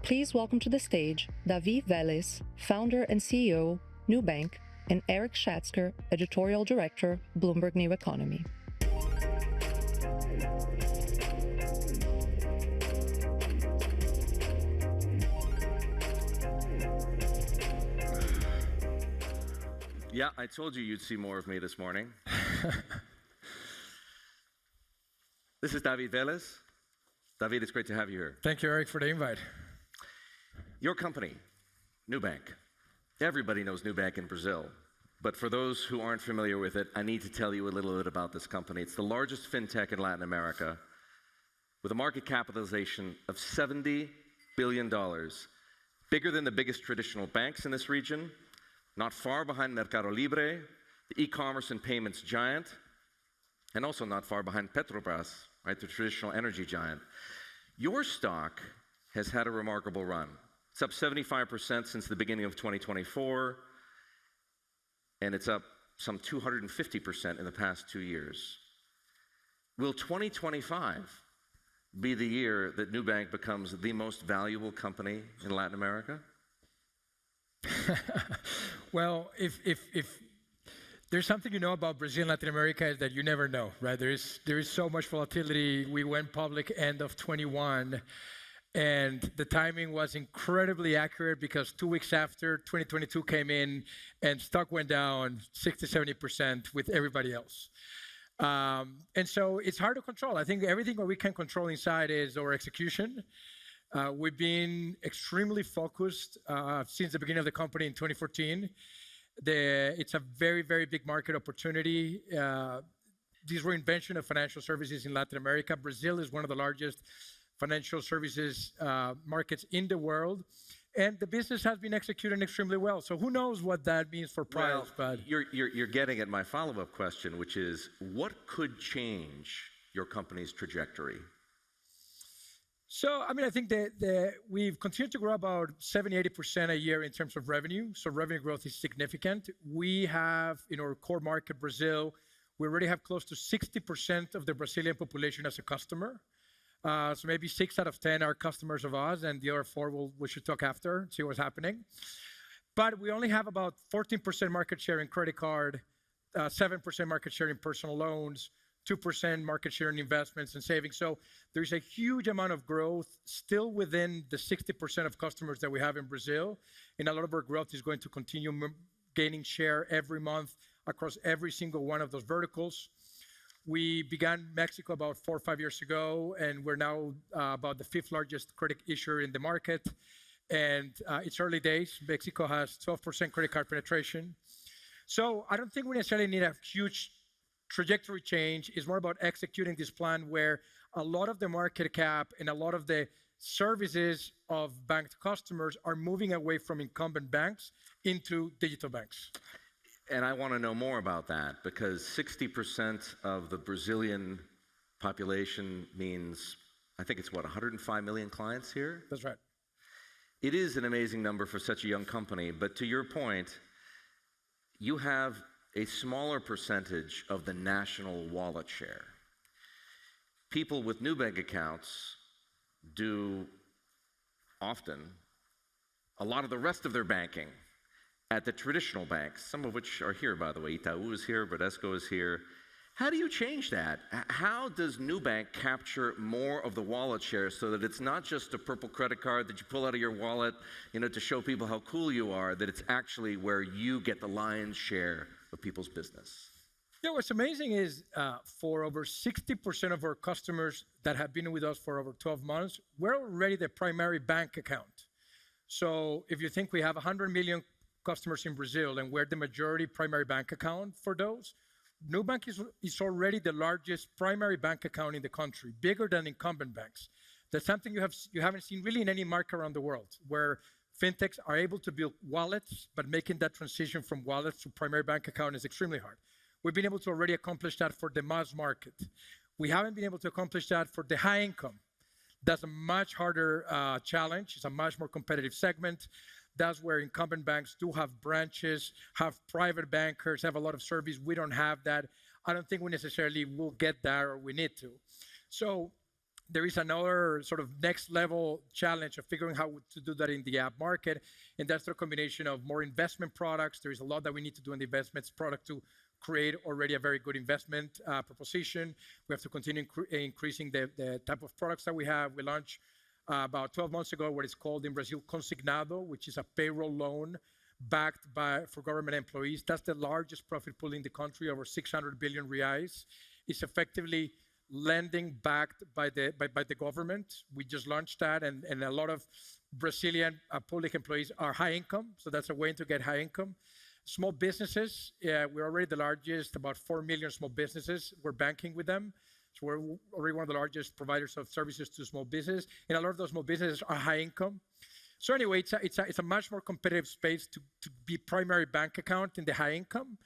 Please welcome to the stage David Vélez, founder and CEO, Nubank, and Erik Schatzker, editorial director, Bloomberg New Economy. Yeah, I told you you'd see more of me this morning. This is David Vélez. David, it's great to have you here. Thank you, Erik, for the invite. Your company, Nubank. Everybody knows Nubank in Brazil. But for those who aren't familiar with it, I need to tell you a little bit about this company. It's the largest fintech in Latin America with a market capitalization of $70 billion, bigger than the biggest traditional banks in this region, not far behind Mercado Libre, the e-commerce and payments giant, and also not far behind Petrobras, right, the traditional energy giant. Your stock has had a remarkable run. It's up 75% since the beginning of 2024, and it's up some 250% in the past 2 years. Will 2025 be the year that Nubank becomes the most valuable company in Latin America? Well, if there's something you know about Brazil and Latin America is that you never know, right? There is so much volatility. We went public end of 21, and the timing was incredibly accurate because 2 weeks after 2022 came in, and stock went down 60, 70% with everybody else. And so it's hard to control. I think everything that we can control inside is our execution. We've been extremely focused since the beginning of the company in 2014. It's a very, very big market opportunity. This reinvention of financial services in Latin America. Brazil is one of the largest financial services markets in the world, and the business has been executing extremely well. So who knows what that means for price? Well, but you're getting at my follow-up question, which is what could change your company's trajectory? So, I mean, I think that we've continued to grow about 70-80% a year in terms of revenue. So revenue growth is significant. We have, in our core market, Brazil, we already have close to 60% of the Brazilian population as a customer. So maybe 6 out of 10 are customers of us, and the other 4 we should talk after, see what's happening. But we only have about 14% market share in credit card, 7% market share in personal loans, 2% market share in investments and savings. So there's a huge amount of growth still within the 60% of customers that we have in Brazil. And a lot of our growth is going to continue gaining share every month across every single one of those verticals. We began Mexico about 4 or 5 years ago, and we're now about the 5th largest credit issuer in the market. And it's early days. Mexico has 12% credit card penetration. So I don't think we necessarily need a huge trajectory change. Is more about executing this plan where a lot of the market cap and a lot of the services of banked customers are moving away from incumbent banks into digital banks. And I want to know more about that because 60% of the Brazilian population means, I think it's what, 105 million clients here? That's right. It is an amazing number for such a young company, but to your point, you have a smaller percentage of the national wallet share. People with Nubank accounts do often a lot of the rest of their banking at the traditional banks, some of which are here, by the way. Itaú is here, Bradesco is here. How do you change that? How does Nubank capture more of the wallet share so that it's not just a purple credit card that you pull out of your wallet, to show people how cool you are, that it's actually where you get the lion's share of people's business? What's amazing is for over 60% of our customers that have been with us for over 12 months, we're already the primary bank account. So if you think we have 100 million customers in Brazil and we're the majority primary bank account for those, Nubank is already the largest primary bank account in the country, bigger than incumbent banks. That's something you haven't seen really in any market around the world, where fintechs are able to build wallets, but making that transition from wallets to primary bank account is extremely hard. We've been able to already accomplish that for the mass market. We haven't been able to accomplish that for the high income. That's a much harder challenge. It's a much more competitive segment. That's where incumbent banks do have branches, have private bankers, have a lot of service. We don't have that. I don't think we necessarily will get there or we need to. So there is another sort of next level challenge of figuring how to do that in the app market. And that's the combination of more investment products. There is a lot that we need to do in the investments product to create already a very good investment proposition. We have to continue increasing the type of products that we have. We launched about 12 months ago what is called in Brazil Consignado, which is a payroll loan backed for government employees. That's the largest profit pool in the country, over 600 billion reais. It's effectively lending backed by the government. We just launched that, and a lot of Brazilian public employees are high income, so that's a way to get high income. Small businesses, we're already the largest, about 4 million small businesses. We're banking with them. So we're already one of the largest providers of services to small business, and a lot of those small businesses are high income. So anyway, it's a much more competitive space to be primary bank account in the high income.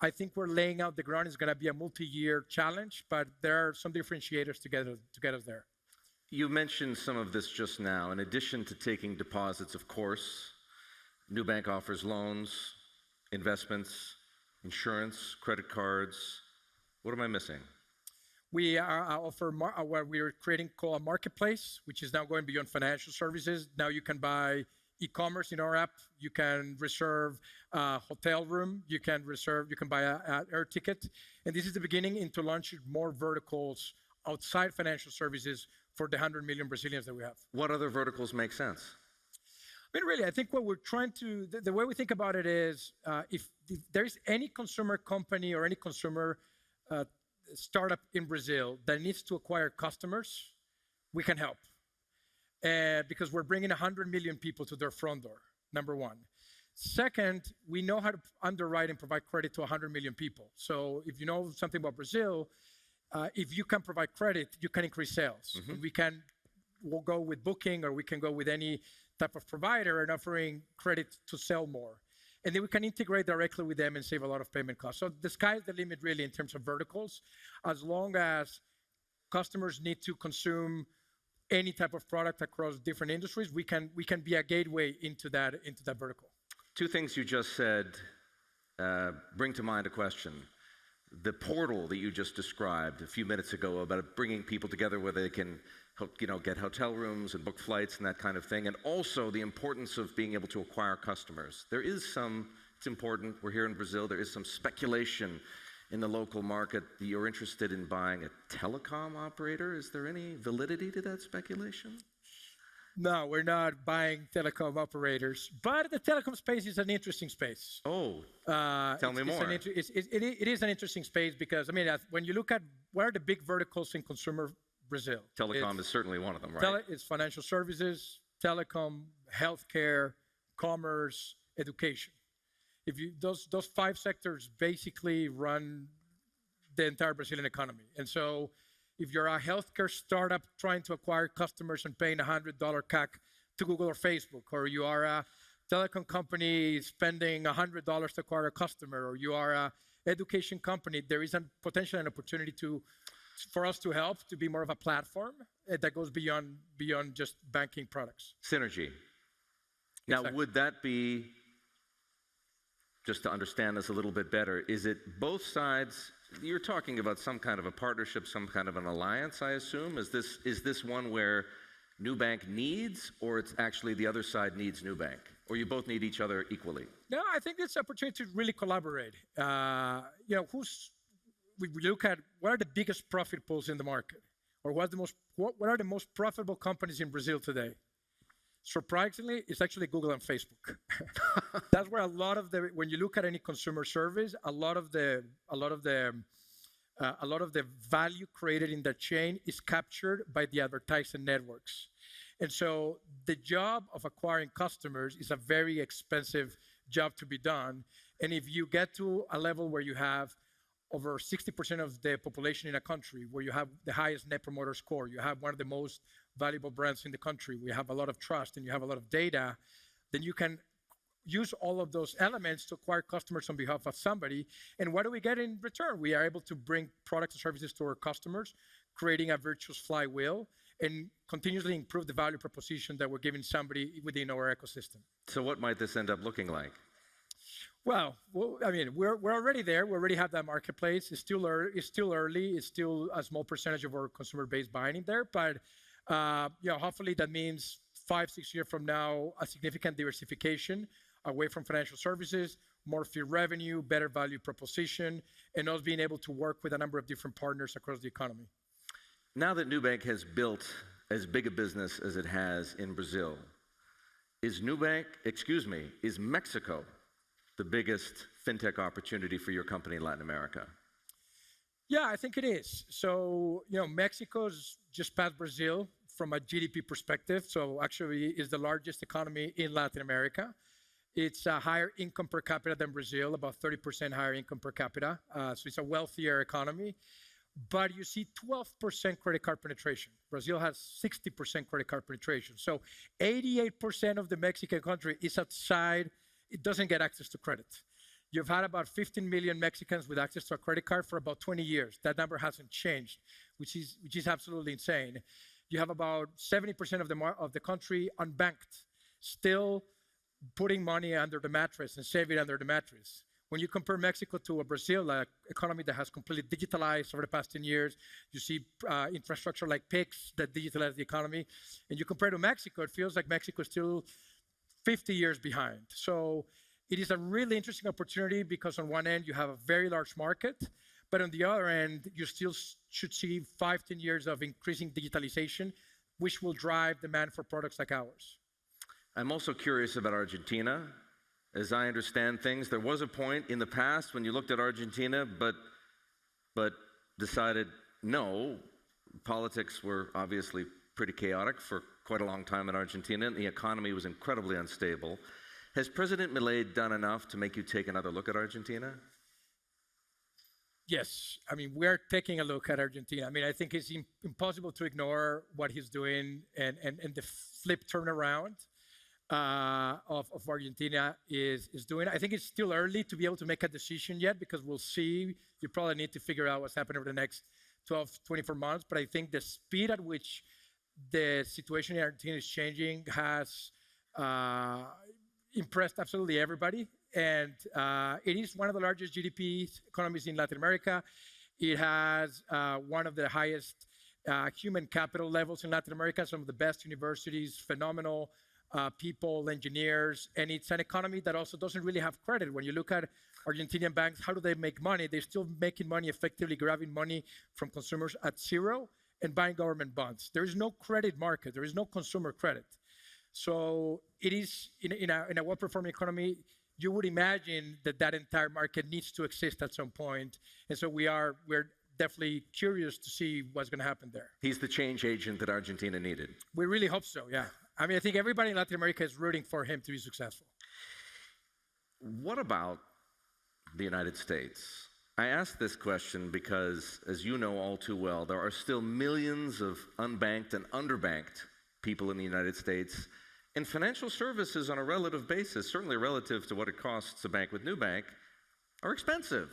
I think we're laying out the ground. It's going to be a multi-year challenge, but there are some differentiators to get us there. You mentioned some of this just now. In addition to taking deposits, of course, Nubank offers loans, investments, insurance, credit cards. What am I missing? We offer what we're creating called a marketplace, which is now going beyond financial services. Now you can buy e-commerce in our app. You can reserve a hotel room. You can buy an air ticket. And this is the beginning into launching more verticals outside financial services for the 100 million Brazilians that we have. What other verticals make sense? I mean, really, I think what we're trying to, the way we think about it is, if there's any consumer company or any consumer startup in Brazil that needs to acquire customers, we can help. Because we're bringing 100 million people to their front door, number one. Second, we know how to underwrite and provide credit to 100 million people. So if you know something about Brazil, if you can provide credit, you can increase sales. Mm-hmm. We'll go with Booking, or we can go with any type of provider and offering credit to sell more. And then we can integrate directly with them and save a lot of payment costs. So the sky's the limit, really, in terms of verticals. As long as customers need to consume any type of product across different industries, we can be a gateway into that vertical. Two things you just said bring to mind a question. The portal that you just described a few minutes ago about bringing people together where they can, get hotel rooms and book flights and that kind of thing, and also the importance of being able to acquire customers. It's important, we're here in Brazil, there is some speculation in the local market that you're interested in buying a telecom operator. Is there any validity to that speculation? No, we're not buying telecom operators, but the telecom space is an interesting space. Oh, tell me more. It is an interesting space because, when you look at what are the big verticals in consumer Brazil? Telecom is certainly one of them, right? It's financial services, telecom, healthcare, commerce, education. Those 5 sectors basically run the entire Brazilian economy. And so if you're a healthcare startup trying to acquire customers and paying $100 CAC to Google or Facebook, or you are a telecom company spending $100 to acquire a customer, or you are a education company, there is potentially an opportunity for us to help to be more of a platform that goes beyond just banking products. Synergy. Now, exactly. Would that be, just to understand this a little bit better, is it both sides? You're talking about some kind of a partnership, some kind of an alliance, I assume. Is this one where Nubank needs, or it's actually the other side needs Nubank? Or you both need each other equally? No, I think it's an opportunity to really collaborate. We look at what are the biggest profit pools in the market, or what are the most profitable companies in Brazil today? Surprisingly, it's actually Google and Facebook. That's where when you look at any consumer service, a lot of the value created in that chain is captured by the advertising networks. And so the job of acquiring customers is a very expensive job to be done. And if you get to a level where you have over 60% of the population in a country, where you have the highest net promoter score, you have one of the most valuable brands in the country, we have a lot of trust, and you have a lot of data, then you can use all of those elements to acquire customers on behalf of somebody. And what do we get in return? We are able to bring products and services to our customers, creating a virtuous flywheel, and continuously improve the value proposition that we're giving somebody within our ecosystem. So what might this end up looking like? I mean, we're already there. We already have that marketplace. It's still early. It's still a small percentage of our consumer base buying in there. But hopefully that means 5-6 years from now, a significant diversification away from financial services, more fee revenue, better value proposition, and us being able to work with a number of different partners across the economy. Now that Nubank has built as big a business as it has in Brazil, is Mexico the biggest fintech opportunity for your company in Latin America? Yeah, I think it is. So, Mexico's just past Brazil from a GDP perspective. So actually is the largest economy in Latin America. It's a higher income per capita than Brazil, about 30% higher income per capita. So it's a wealthier economy. But you see 12% credit card penetration. Brazil has 60% credit card penetration. So 88% of the Mexican country is outside, it doesn't get access to credit. You've had about 15 million Mexicans with access to a credit card for about 20 years. That number hasn't changed, which is absolutely insane. You have about 70% of the country unbanked, still putting money under the mattress and saving under the mattress. When you compare Mexico to a Brazil, an economy that has completely digitalized over the past 10 years, you see infrastructure like PIX that digitalized the economy, and you compare to Mexico, it feels like Mexico is still 50 years behind. So it is a really interesting opportunity because on one end, you have a very large market, but on the other end, you still should see 5-10 years of increasing digitalization, which will drive demand for products like ours. I'm also curious about Argentina. As I understand things, there was a point in the past when you looked at Argentina, but decided no. Politics were obviously pretty chaotic for quite a long time in Argentina, and the economy was incredibly unstable. Has President Milei done enough to make you take another look at Argentina? Yes. I mean, we're taking a look at Argentina. I mean, I think it's impossible to ignore what he's doing and the flip turnaround of Argentina is doing. I think it's still early to be able to make a decision yet because we'll see. You probably need to figure out what's happening over the next 12, 24 months. But I think the speed at which the situation in Argentina is changing has impressed absolutely everybody. And it is one of the largest GDP economies in Latin America. It has one of the highest human capital levels in Latin America, some of the best universities, phenomenal people, engineers, and it's an economy that also doesn't really have credit. When you look at Argentinian banks, how do they make money? They're still making money, effectively grabbing money from consumers at zero and buying government bonds. There is no credit market. There is no consumer credit. So it is, in a well-performing economy, you would imagine that entire market needs to exist at some point. And so we're definitely curious to see what's going to happen there. He's the change agent that Argentina needed. We really hope so, yeah. I mean, I think everybody in Latin America is rooting for him to be successful. What about the United States? I ask this question because, as you know all too well, there are still millions of unbanked and underbanked people in the United States. And financial services on a relative basis, certainly relative to what it costs to bank with Nubank, are expensive.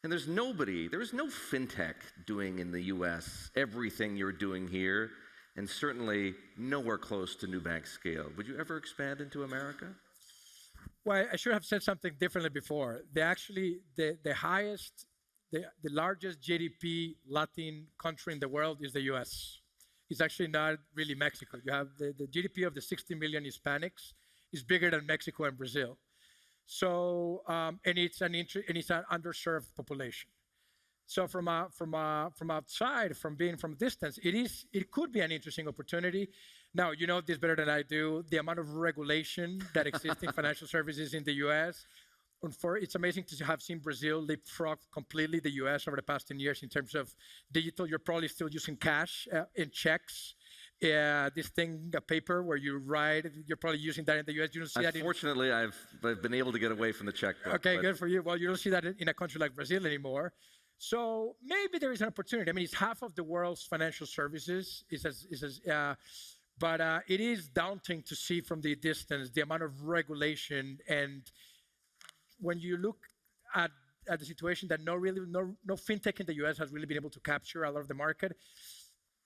And there is no fintech doing in the US everything you're doing here, and certainly nowhere close to Nubank's scale. Would you ever expand into America? Well, I should have said something differently before. The largest GDP Latin country in the world is the US. It's actually not really Mexico. You have the GDP of the 60 million Hispanics is bigger than Mexico and Brazil. So, and it's an underserved population. So from outside, from a distance, it could be an interesting opportunity. Now, you know this better than I do, the amount of regulation that exists in financial services in the US. It's amazing to have seen Brazil leapfrog completely the US over the past 10 years in terms of digital. You're probably still using cash and checks. This thing, a paper where you write, you're probably using that in the US. You don't see that. Unfortunately, I've been able to get away from the checkbook. Okay, good for you. Well, you don't see that in a country like Brazil anymore. So maybe there is an opportunity. I mean, it's half of the world's financial services. But it is daunting to see from the distance the amount of regulation. And when you look at the situation that no fintech in the US has really been able to capture a lot of the market,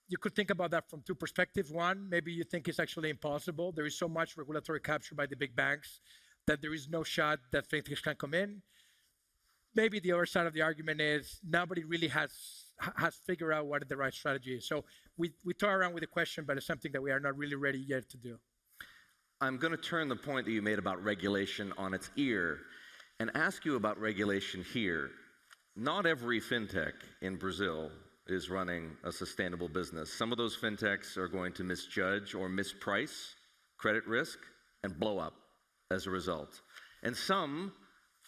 you could think about that from two perspectives. One, maybe you think it's actually impossible. There is so much regulatory capture by the big banks that there is no shot that fintechs can come in. Maybe the other side of the argument is nobody really has figured out what the right strategy is. So we toy around with the question, but it's something that we are not really ready yet to do. I'm going to turn the point that you made about regulation on its ear and ask you about regulation here. Not every fintech in Brazil is running a sustainable business. Some of those fintechs are going to misjudge or misprice credit risk and blow up as a result. And some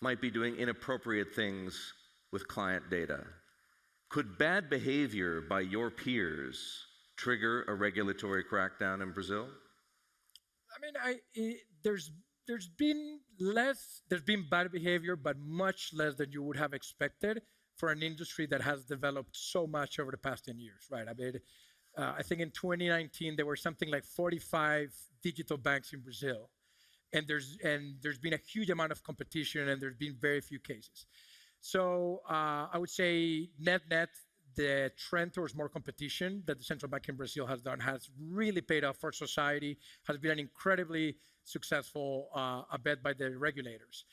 might be doing inappropriate things with client data. Could bad behavior by your peers trigger a regulatory crackdown in Brazil? I mean, there's been bad behavior, but much less than you would have expected for an industry that has developed so much over the past 10 years, right? I mean, I think in 2019 there were something like 45 digital banks in Brazil, and there's been a huge amount of competition, and there's been very few cases. So I would say net, the trend towards more competition that the central bank in Brazil has done has really paid off for society, has been an incredibly successful bet by the regulators.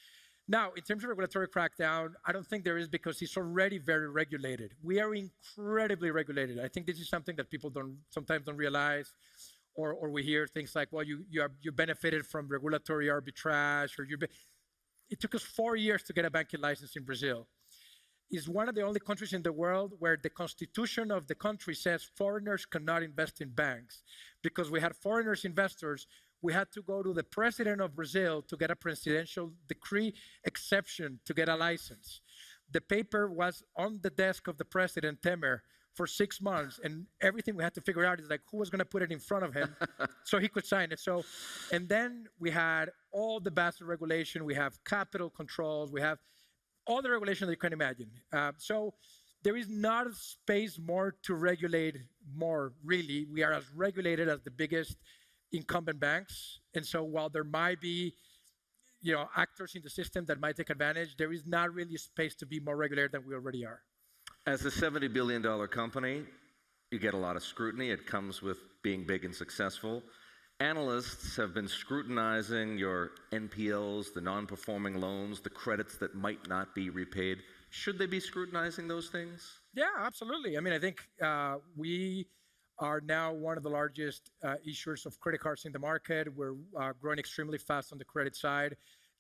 Now, in terms of regulatory crackdown, I don't think there is, because it's already very regulated. We are incredibly regulated. I think this is something that people sometimes don't realize, or we hear things like, well, you benefited from regulatory arbitrage, or it took us 4 years to get a banking license in Brazil. It's one of the only countries in the world where the constitution of the country says foreigners cannot invest in banks. Because we had foreigners investors, we had to go to the president of Brazil to get a presidential decree exception to get a license. The paper was on the desk of the president, Temer, for 6 months, and everything we had to figure out is like who was going to put it in front of him so he could sign it. So, and then we had all the Basel regulation, we have capital controls, we have all the regulation that you can imagine. So there is not a space more to regulate more, really. We are as regulated as the biggest incumbent banks. And so while there might be actors in the system that might take advantage, there is not really space to be more regulated than we already are. As a $70 billion company, you get a lot of scrutiny. It comes with being big and successful. Analysts have been scrutinizing your NPLs, the non-performing loans, the credits that might not be repaid. Should they be scrutinizing those things? Yeah, absolutely. I mean, I think we are now one of the largest issuers of credit cards in the market. We're growing extremely fast on the credit side.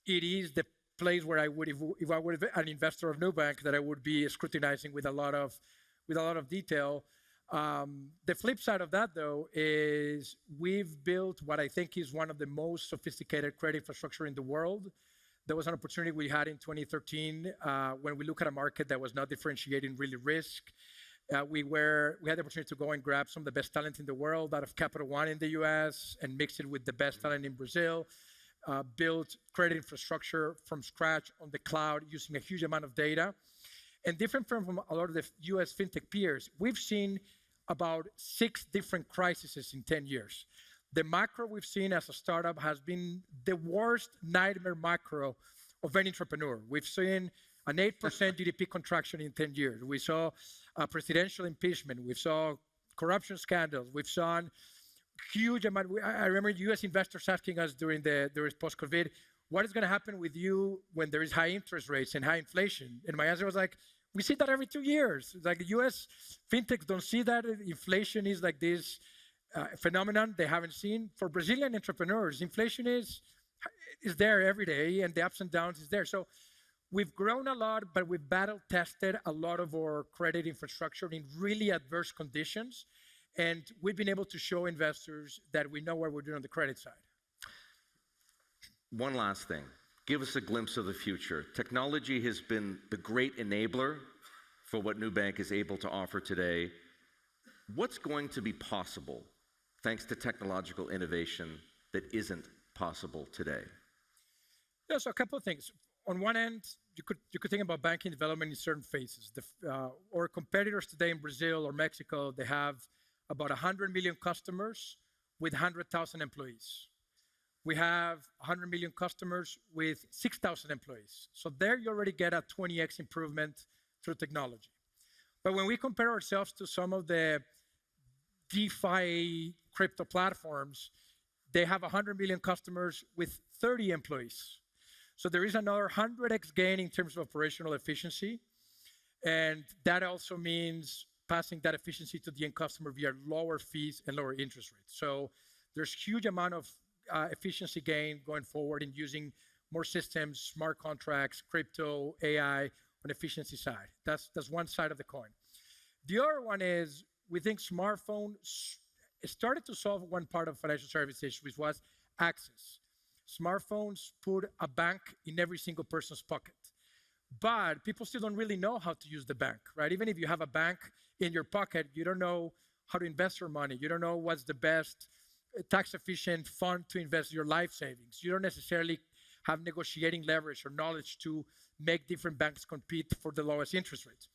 It is the place where I would, if I were an investor of Nubank, that I would be scrutinizing with a lot of detail. The flip side of that, though, is we've built what I think is one of the most sophisticated credit infrastructure in the world. There was an opportunity we had in 2013 when we look at a market that was not differentiating really risk. We had the opportunity to go and grab some of the best talent in the world out of Capital One in the US and mix it with the best talent in Brazil, build credit infrastructure from scratch on the cloud using a huge amount of data. And different from a lot of the US fintech peers, we've seen about 6 different crises in 10 years. The macro we've seen as a startup has been the worst nightmare macro of any entrepreneur. We've seen an 8% GDP contraction in 10 years. We saw a presidential impeachment. We saw corruption scandals. We've saw huge amount. I remember US investors asking us during post-COVID, what is going to happen with you when there is high interest rates and high inflation? And my answer was like, we see that every 2 years. It's like the US fintechs don't see that. Inflation is like this phenomenon they haven't seen. For Brazilian entrepreneurs, inflation is there every day, and the ups and downs is there. So we've grown a lot, but we've battle tested a lot of our credit infrastructure in really adverse conditions. And we've been able to show investors that we know what we're doing on the credit side. One last thing. Give us a glimpse of the future. Technology has been the great enabler for what Nubank is able to offer today. What's going to be possible thanks to technological innovation that isn't possible today? Yeah, so a couple of things. On one end, you could think about banking development in certain phases. Our competitors today in Brazil or Mexico, they have about 100 million customers with 100,000 employees. We have 100 million customers with 6,000 employees. So there you already get a 20x improvement through technology. But when we compare ourselves to some of the DeFi crypto platforms, they have 100 million customers with 30 employees. So there is another 100x gain in terms of operational efficiency. And that also means passing that efficiency to the end customer via lower fees and lower interest rates. So there's huge amount of efficiency gain going forward in using more systems, smart contracts, crypto, AI on efficiency side. That's one side of the coin. The other one is we think smartphone started to solve one part of financial services, which was access. Smartphones put a bank in every single person's pocket. But people still don't really know how to use the bank, right? Even if you have a bank in your pocket, you don't know how to invest your money. You don't know what's the best tax-efficient fund to invest your life savings. You don't necessarily have negotiating leverage or knowledge to make different banks compete for the lowest interest rates.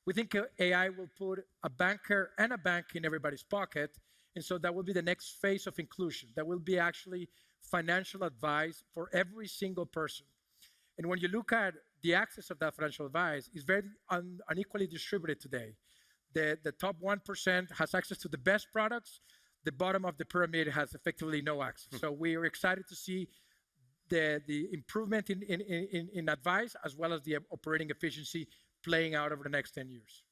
We think AI will put a banker and a bank in everybody's pocket, and so that will be the next phase of inclusion. That will be actually financial advice for every single person. And when you look at the access of that financial advice, is very unequally distributed today. The top 1% has access to the best products. The bottom of the pyramid has effectively no access. So we are excited to see the improvement in advice as well as the operating efficiency playing out over the next 10 years.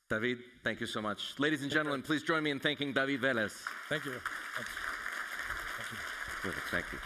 David, thank you so much. Ladies and gentlemen, please join me in thanking David Vélez. Thank you. Thank you.